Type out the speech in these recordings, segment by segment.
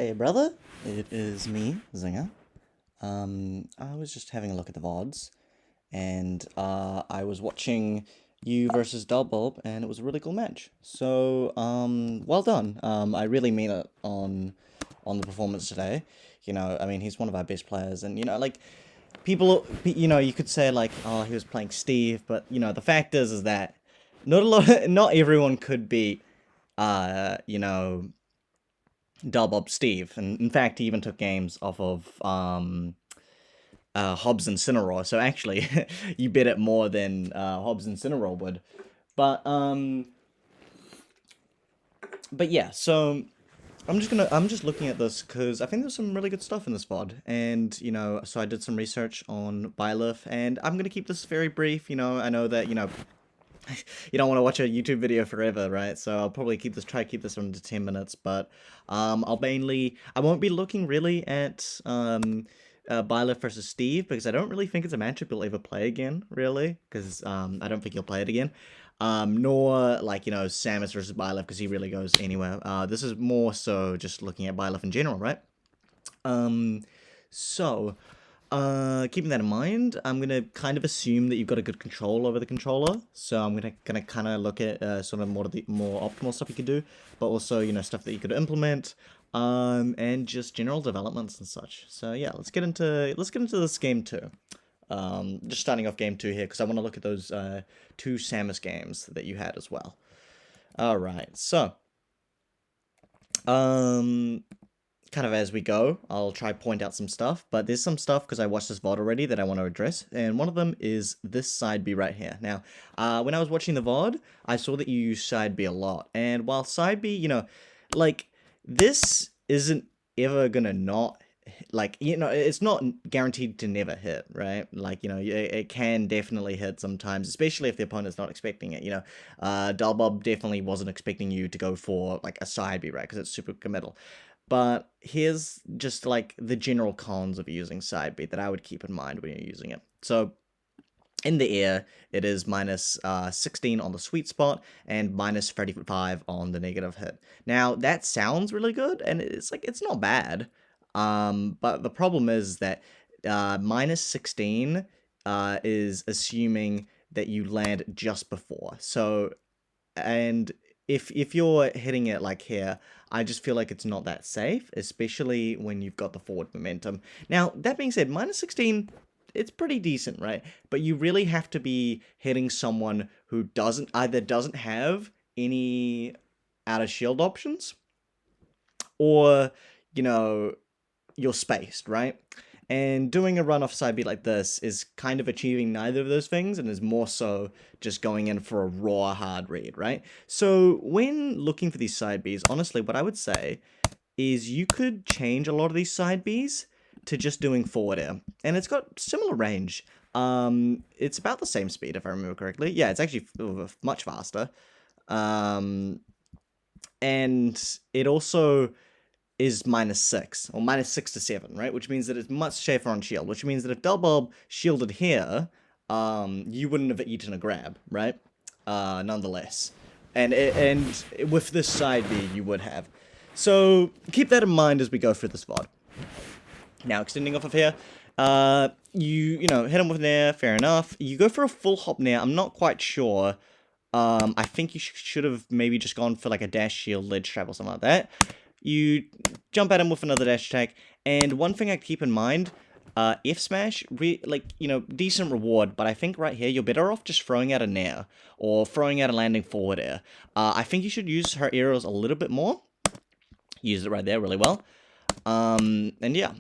Hey brother, it is me, Zinger. I was just having a look at the VODs, and I was watching you versus Bulb, and it was a really cool match. So, well done. I really mean it on the performance today. I mean, he's one of our best players, and like people, you could say like, oh, he was playing Steve, but the fact is that not everyone could beat, you know Bob Steve, and in fact, he even took games off of Hobbs and Cinnaraw. So actually, you bet it more than Hobbs and Cinnaraw would. But yeah. So I'm just looking at this because I think there's some really good stuff in this VOD, and so I did some research on Byleth, and I'm gonna keep this very brief. I know that you don't want to watch a YouTube video forever, right? So I'll probably try to keep this under 10 minutes, but I won't be looking really at Byleth versus Steve, because I don't really think it's a matchup you'll ever play again, really, because I don't think you'll play it again. Nor like, Samus versus Byleth, because he really goes anywhere. This is more so just looking at Byleth in general, right? So, keeping that in mind, I'm gonna kind of assume that you've got a good control over the controller. So I'm gonna kind of look at sort of more of the more optimal stuff you could do, but also stuff that you could implement, and just general developments and such. So yeah, let's get into this game too. Just starting off game 2 here, because I want to look at those 2 Samus games that you had as well. All right, so kind of as we go, I'll try point out some stuff, but there's some stuff, because I watched this VOD already, that I want to address, and one of them is this side B right here. Now, when I was watching the VOD, I saw that you use side B a lot, and while side B, like, this isn't ever gonna not, like, it's not guaranteed to never hit, right? Like, it can definitely hit sometimes, especially if the opponent's not expecting it, Bob definitely wasn't expecting you to go for, like, a side B, right? Because it's super committal. But here's just like the general cons of using side B that I would keep in mind when you're using it. So in the air, it is minus 16 on the sweet spot and minus 35 on the negative hit. Now that sounds really good, and it's not bad. But the problem is that minus 16 is assuming that you land just before. So, and if you're hitting it like here, I just feel like it's not that safe, especially when you've got the forward momentum. Now, that being said, minus 16, it's pretty decent, right? But you really have to be hitting someone who either doesn't have any out of shield options, or, you're spaced, right? And doing a run off side beat like this is kind of achieving neither of those things, and is more so just going in for a raw hard read, right? So when looking for these side Bs, honestly, what I would say is you could change a lot of these side Bs to just doing forward air. And it's got similar range. It's about the same speed, if I remember correctly. Yeah, it's actually much faster. And it also is minus 6, or minus 6 to 7, right? Which means that it's much safer on shield, which means that if Bulb shielded here, you wouldn't have eaten a grab, right? Nonetheless. And with this side B, you would have. So keep that in mind as we go through this VOD. Now, extending off of here, you hit him with Nair, fair enough. You go for a full hop Nair, I'm not quite sure. I think you should have maybe just gone for like a dash shield ledge trap or something like that. You jump at him with another dash attack, and one thing I keep in mind, F smash, decent reward, but I think right here you're better off just throwing out a Nair, or throwing out a landing forward air. I think you should use her aerials a little bit more. Use it right there really well. And yeah.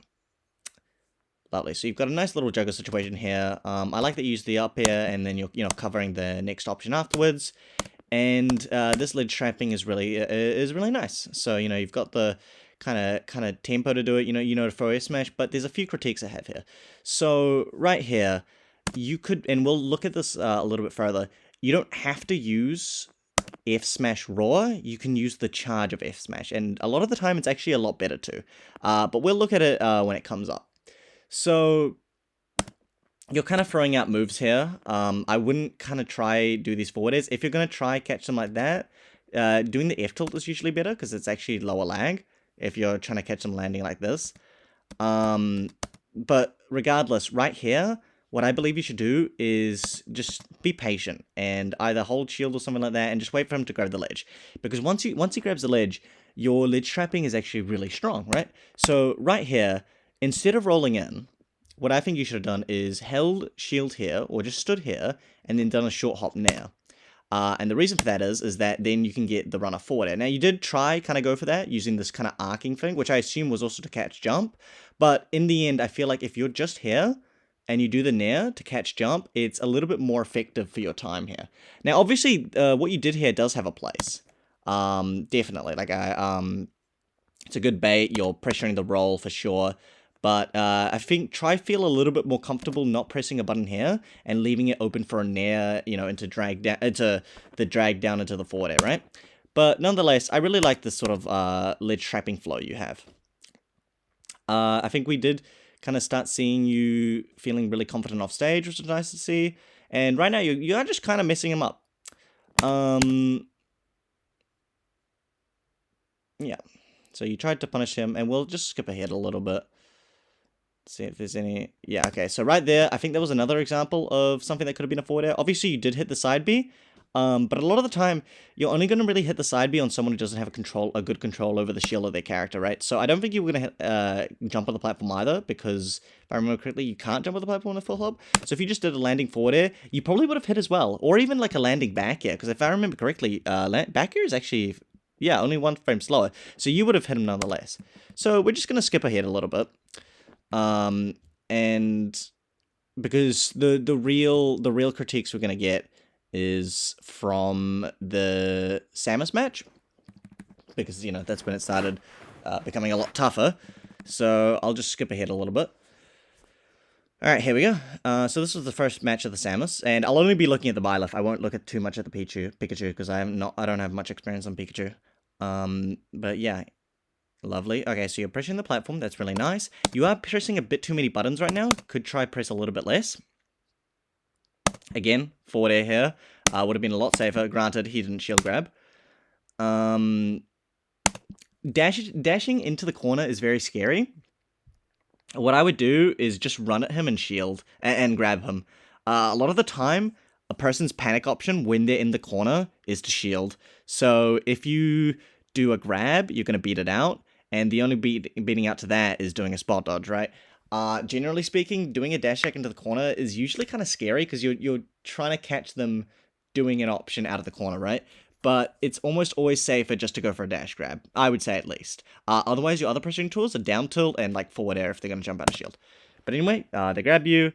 Lovely. So you've got a nice little juggle situation here. I like that you use the up air, and then you're covering the next option afterwards. And this ledge trapping is really nice. So you've got the kind of tempo to do it. To throw F smash, but there's a few critiques I have here. So right here, you could, and we'll look at this a little bit further. You don't have to use F smash raw. You can use the charge of F smash, and a lot of the time it's actually a lot better too. But we'll look at it when it comes up. So you're kind of throwing out moves here. I wouldn't kind of do these forward airs. If you're going to try catch them like that, doing the F tilt is usually better, because it's actually lower lag. if you're trying to catch them landing like this. But regardless, right here, what I believe you should do is just be patient and either hold shield or something like that and just wait for him to grab the ledge. Because once he grabs the ledge, your ledge trapping is actually really strong, right? So right here, instead of rolling in, what I think you should have done is held shield here or just stood here and then done a short hop now. And the reason for that is that then you can get the runner forward air. Now, you did try kind of go for that using this kind of arcing thing, which I assume was also to catch jump. But in the end, I feel like if you're just here and you do the nair to catch jump, it's a little bit more effective for your time here. Now, obviously, what you did here does have a place. Definitely. Like, it's a good bait. You're pressuring the roll for sure. But I think try feel a little bit more comfortable not pressing a button here and leaving it open for a nair, you know, into the drag down into the forward air, right? But nonetheless, I really like this sort of ledge trapping flow you have. I think we did kind of start seeing you feeling really confident off stage, which is nice to see. And right now, you are just kind of messing him up. Yeah. So you tried to punish him, and we'll just skip ahead a little bit. See if there's any... Yeah, okay. So right there, I think there was another example of something that could have been a forward air. Obviously, you did hit the side B. But a lot of the time, you're only going to really hit the side B on someone who doesn't have a good control over the shield of their character, right? So I don't think you were going to jump on the platform either, because if I remember correctly, you can't jump on the platform on a full hop. So if you just did a landing forward air, you probably would have hit as well. Or even like a landing back air, because if I remember correctly, back air is actually... Yeah, only 1 frame slower. So you would have hit him nonetheless. So we're just going to skip ahead a little bit. And because the real critiques we're going to get is from the Samus match. Because, you know, that's when it started becoming a lot tougher. So I'll just skip ahead a little bit. Alright, here we go. So this was the first match of the Samus, and I'll only be looking at the Byleth. I won't look at too much at the Pikachu, because I don't have much experience on Pikachu. But yeah, lovely. Okay, so you're pressing the platform. That's really nice. You are pressing a bit too many buttons right now. Could try press a little bit less. Again, forward air here. Would have been a lot safer. Granted, he didn't shield grab. Dashing into the corner is very scary. What I would do is just run at him and shield and grab him. A lot of the time, a person's panic option when they're in the corner is to shield. So if you do a grab, you're going to beat it out. And the only beating out to that is doing a spot dodge, right? Generally speaking, doing a dash attack into the corner is usually kind of scary because you're trying to catch them doing an option out of the corner, right? But it's almost always safer just to go for a dash grab, I would say at least. Otherwise, your other pressuring tools are down tilt and like forward air if they're going to jump out of shield. But anyway, they grab you.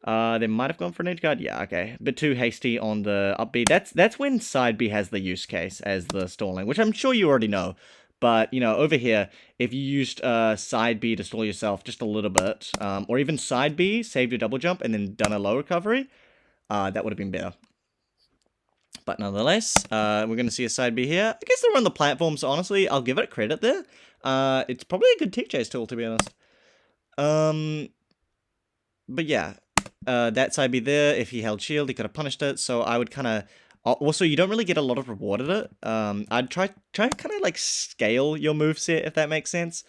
They might have gone for an edge guard. Yeah, okay. A bit too hasty on the up B. That's when side B has the use case as the stalling, which I'm sure you already know. But, you know, over here, if you used side B to stall yourself just a little bit, or even side B, saved your double jump, and then done a low recovery, that would have been better. But nonetheless, we're going to see a side B here. I guess they're on the platform, so honestly, I'll give it credit there. It's probably a good tick chase tool, to be honest. But yeah, that side B there, if he held shield, he could have punished it, so I would kind of... Also, you don't really get a lot of reward at it. I'd try and kind of like scale your moveset, if that makes sense.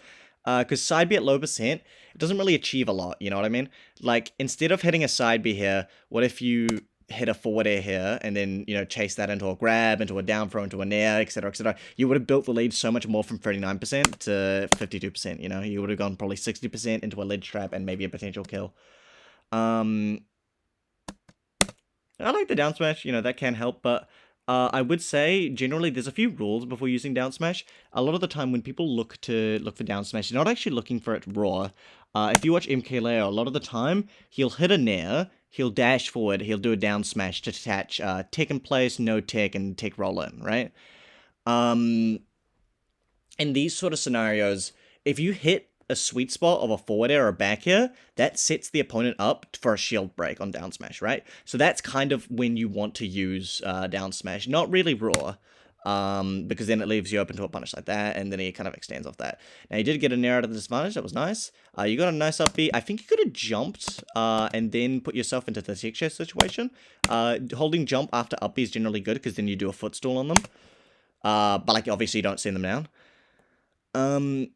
Because side B at low percent, it doesn't really achieve a lot, you know what I mean? Like, instead of hitting a side B here, what if you hit a forward air here, and then, you know, chase that into a grab, into a down throw, into a nair, etc., etc. You would have built the lead so much more from 39% to 52%, you know? You would have gone probably 60% into a ledge trap and maybe a potential kill. I like the down smash, you know, that can help, but I would say, generally, there's a few rules before using down smash. A lot of the time, when people look for down smash, they're not actually looking for it raw. If you watch MKLeo, a lot of the time, he'll hit a nair, he'll dash forward, he'll do a down smash to attach tick in place, no tick, and tick roll in, right? In these sort of scenarios, if you hit a sweet spot of a forward air or a back air, that sets the opponent up for a shield break on down smash, right? So that's kind of when you want to use down smash, not really raw, because then it leaves you open to a punish like that, and then he kind of extends off that. Now, you did get a nair out of the disadvantage, that was nice. You got a nice up B. I think you could have jumped and then put yourself into the tick chase situation. Holding jump after up B is generally good, because then you do a footstool on them. But, like, obviously you don't send them down.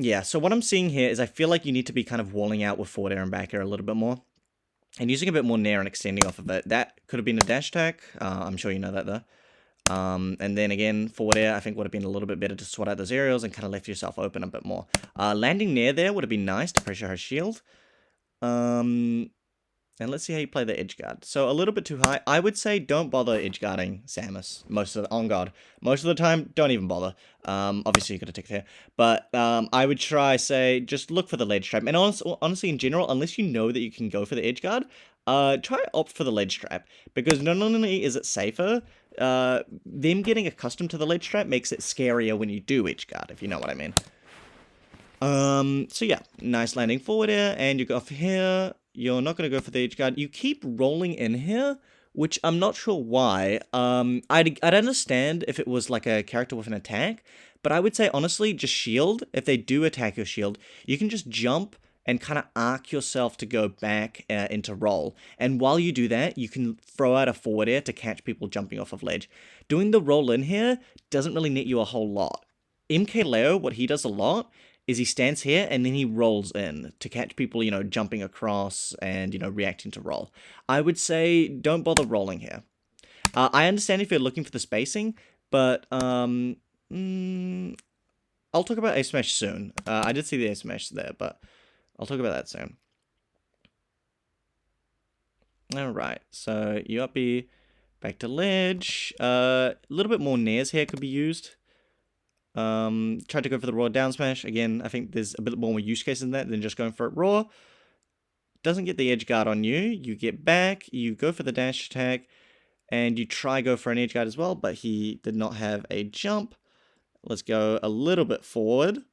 Yeah, so what I'm seeing here is I feel like you need to be kind of walling out with forward air and back air a little bit more. And using a bit more nair and extending off of it. That could have been a dash attack. I'm sure you know that though. And then again, forward air, I think would have been a little bit better to swat out those aerials and kind of left yourself open a bit more. Landing nair there would have been nice to pressure her shield. And let's see how you play the edge guard. So a little bit too high. I would say don't bother edge guarding Samus on guard. Most of the time, don't even bother. Obviously you got to tick there. But I would say just look for the ledge trap. And honestly, in general, unless you know that you can go for the edge guard, try opt for the ledge trap. Because not only is it safer, them getting accustomed to the ledge trap makes it scarier when you do edge guard, if you know what I mean. So yeah, nice landing forward air, and you go off here. You're not going to go for the edge guard. You keep rolling in here, which I'm not sure why. I'd understand if it was like a character with an attack, but I would say, honestly, just shield. If they do attack your shield, you can just jump and kind of arc yourself to go back into roll. And while you do that, you can throw out a forward air to catch people jumping off of ledge. Doing the roll in here doesn't really net you a whole lot. MK Leo, what he does a lot is he stands here and then he rolls in to catch people, jumping across and, reacting to roll. I would say don't bother rolling here. I understand if you're looking for the spacing, but I'll talk about Ace Smash soon. I did see the Ace Smash there, but I'll talk about that soon. Alright, so you up B, back to ledge. A little bit more nairs here could be used. Tried to go for the raw down smash. Again, I think there's a bit more use case in that than just going for it raw. Doesn't get the edge guard on you. You get back, you go for the dash attack, and you try go for an edge guard as well, but he did not have a jump. Let's go a little bit forward.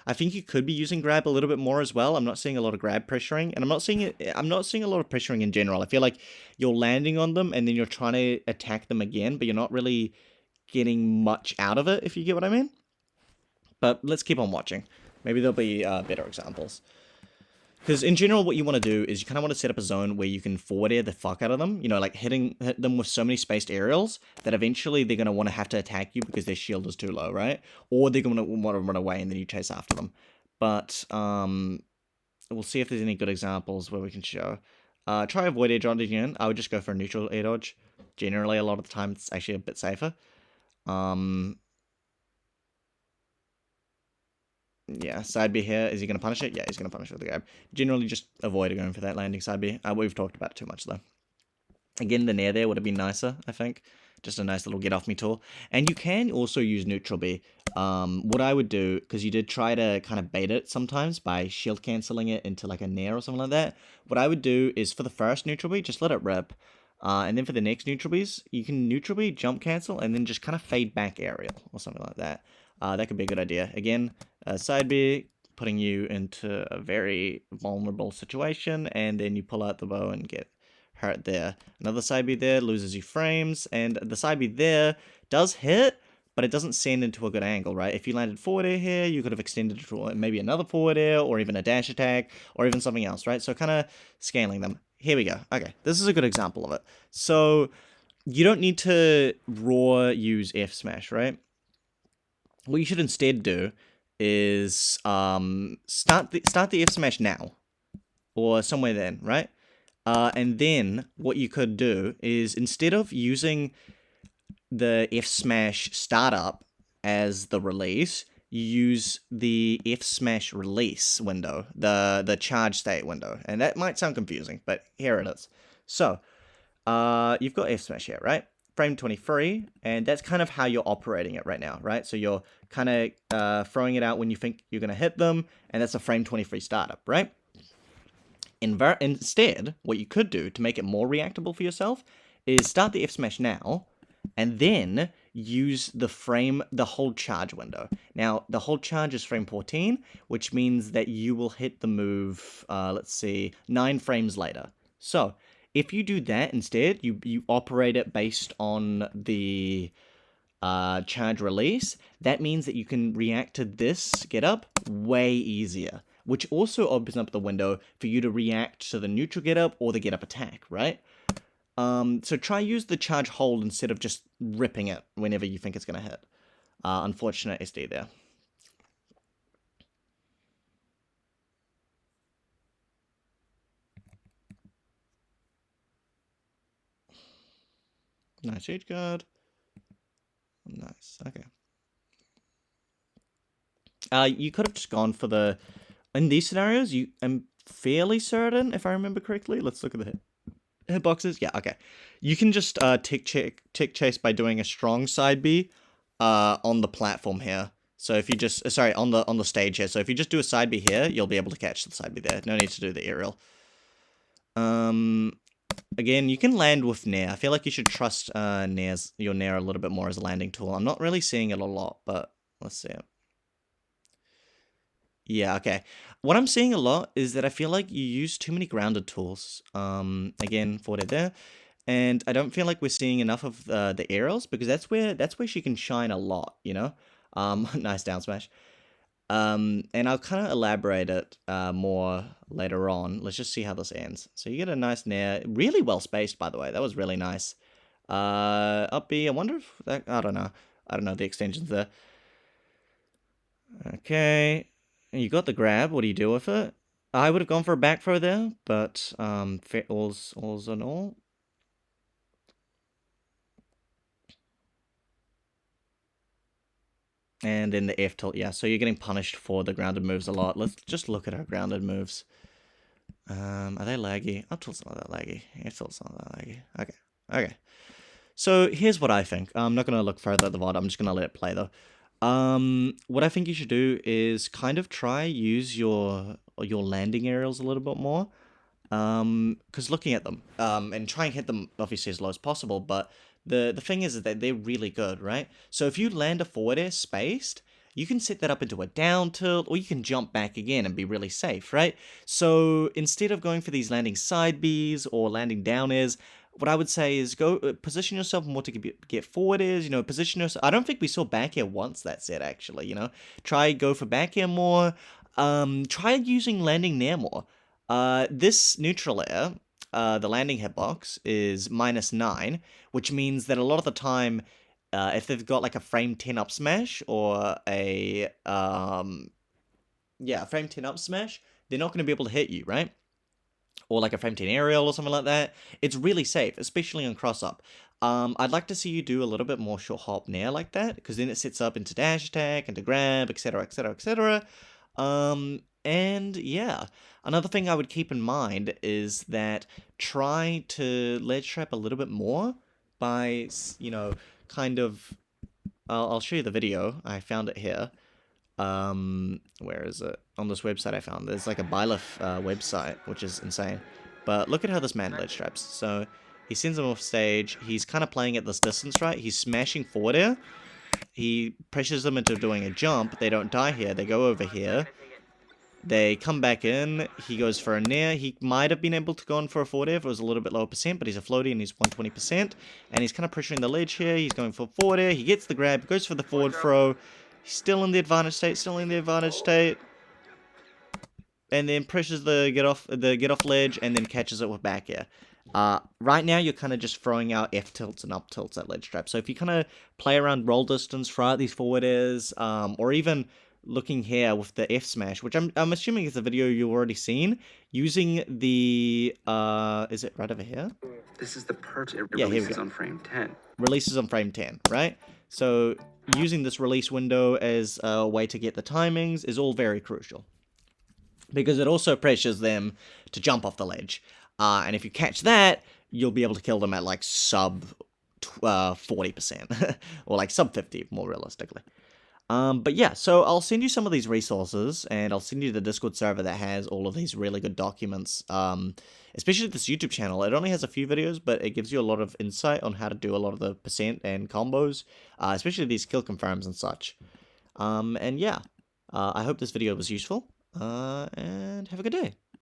I think you could be using grab a little bit more as well. I'm not seeing a lot of grab pressuring, and I'm not seeing a lot of pressuring in general. I feel like you're landing on them and then you're trying to attack them again, but you're not really getting much out of it, if you get what I mean. But let's keep on watching. Maybe there'll be better examples. Because in general, what you want to do is you kind of want to set up a zone where you can forward air the fuck out of them. Like hit them with so many spaced aerials that eventually they're going to want to have to attack you because their shield is too low, right? Or they're going to want to run away and then you chase after them. But we'll see if there's any good examples where we can show. Try avoid air dodging in. I would just go for a neutral air dodge. Generally, a lot of the time, it's actually a bit safer. Yeah, side B here. Is he going to punish it? Yeah, he's going to punish it with the grab. Generally, just avoid going for that landing side B. We've talked about it too much, though. Again, the nair there would have been nicer, I think. Just a nice little get-off-me tool. And you can also use neutral B. What I would do, because you did try to kind of bait it sometimes by shield cancelling it into like a nair or something like that. What I would do is for the first neutral B, just let it rip. And then for the next neutral Bs, you can neutral B, jump cancel, and then just kind of fade back aerial or something like that. That could be a good idea. Again, side B, putting you into a very vulnerable situation, and then you pull out the bow and get hurt there. Another side B there loses you frames, and the side B there does hit, but it doesn't send into a good angle, right? If you landed forward air here, you could have extended it to maybe another forward air, or even a dash attack, or even something else, right? So kind of scaling them. Here we go. Okay, this is a good example of it. So you don't need to raw use F smash, right? What you should instead do is start the F smash now, or somewhere then, right? And then what you could do is instead of using the F smash startup as the release, you use the F smash release window, the charge state window, and that might sound confusing, but here it is. So you've got F smash here, right? Frame 23, and that's kind of how you're operating it right now, right? So you're kind of throwing it out when you think you're going to hit them, and that's a frame 23 startup, right? Instead, what you could do to make it more reactable for yourself is start the F smash now, and then use the hold charge window. Now, the hold charge is frame 14, which means that you will hit the move, let's see, 9 frames later. So, if you do that instead, you operate it based on the charge release, that means that you can react to this get up way easier, which also opens up the window for you to react to the neutral get up or the get up attack, right? So try use the charge hold instead of just ripping it whenever you think it's going to hit. Unfortunate SD there. Nice siege guard. Nice. Okay. You could have just gone for the... In these scenarios, I'm fairly certain, if I remember correctly. Let's look at the hitboxes. Yeah, okay. You can just tick chase by doing a strong side B on the platform here. So if you just... Sorry, on the stage here. So if you just do a side B here, you'll be able to catch the side B there. No need to do the aerial. Again, you can land with Nair. I feel like you should trust your Nair a little bit more as a landing tool. I'm not really seeing it a lot, but let's see it. Yeah, okay. What I'm seeing a lot is that I feel like you use too many grounded tools. Again, for it there. And I don't feel like we're seeing enough of the aerials, because that's where she can shine a lot, you know? Nice down smash. And I'll kind of elaborate it more later on. Let's just see how this ends. So you get a nice nair. Really well spaced, by the way. That was really nice. Up B, I wonder if that... I don't know. I don't know the extensions there. Okay. You got the grab. What do you do with it? I would have gone for a back throw there, but all's in all. And then the F tilt, yeah. So you're getting punished for the grounded moves a lot. Let's just look at our grounded moves. Are they laggy? Up tilt's not that laggy. F tilt's not that laggy. Okay. So here's what I think. I'm not going to look further at the VOD. I'm just going to let it play, though. What I think you should do is kind of use your landing aerials a little bit more. Because looking at them, and try and hit them obviously as low as possible, but the thing is that they're really good, right? So if you land a forward air spaced, you can set that up into a down tilt, or you can jump back again and be really safe, right? So instead of going for these landing side Bs or landing down airs, what I would say is go position yourself more to get forward airs, you know, position yourself. I don't think we saw back air once that set, actually, you know? Go for back air more, try using landing nair more. This neutral air, the landing hitbox, is -9, which means that a lot of the time, if they've got like a frame 10 up smash or a frame 10 up smash, they're not going to be able to hit you, right? Or like a frame 10 aerial or something like that. It's really safe, especially on cross up. I'd like to see you do a little bit more short hop nair like that, because then it sets up into dash attack, into grab, etc, etc, etc. And yeah, another thing I would keep in mind is that try to ledge trap a little bit more by, you know, kind of... I'll show you the video. I found it here. Where is it? On this website I found. There's like a Byleth website, which is insane. But look at how this man ledge traps. So he sends them off stage. He's kind of playing at this distance, right? He's smashing forward air. He pressures them into doing a jump. They don't die here. They go over here. They come back in. He goes for a nair. He might have been able to go on for a forward air if it was a little bit lower percent, but he's a floaty and he's 120%. And he's kind of pressuring the ledge here. He's going for forward air. He gets the grab, goes for the forward throw. He's still in the advantage state, and then pressures the get off ledge, and then catches it with back air. Right now, you're kind of just throwing out F tilts and up tilts at ledge trap. So if you kind of play around roll distance, throw out these forward airs, or even looking here with the F smash, which I'm assuming is a video you've already seen, using the is it right over here? This is the perch it releases on frame 10. Releases on frame 10, right? So using this release window as a way to get the timings is all very crucial, because it also pressures them to jump off the ledge. And if you catch that, you'll be able to kill them at like sub 40%, or like sub 50 more realistically. But yeah, so I'll send you some of these resources, and I'll send you the Discord server that has all of these really good documents, especially this YouTube channel. It only has a few videos, but it gives you a lot of insight on how to do a lot of the percent and combos, especially these kill confirms and such. And yeah, I hope this video was useful, and have a good day.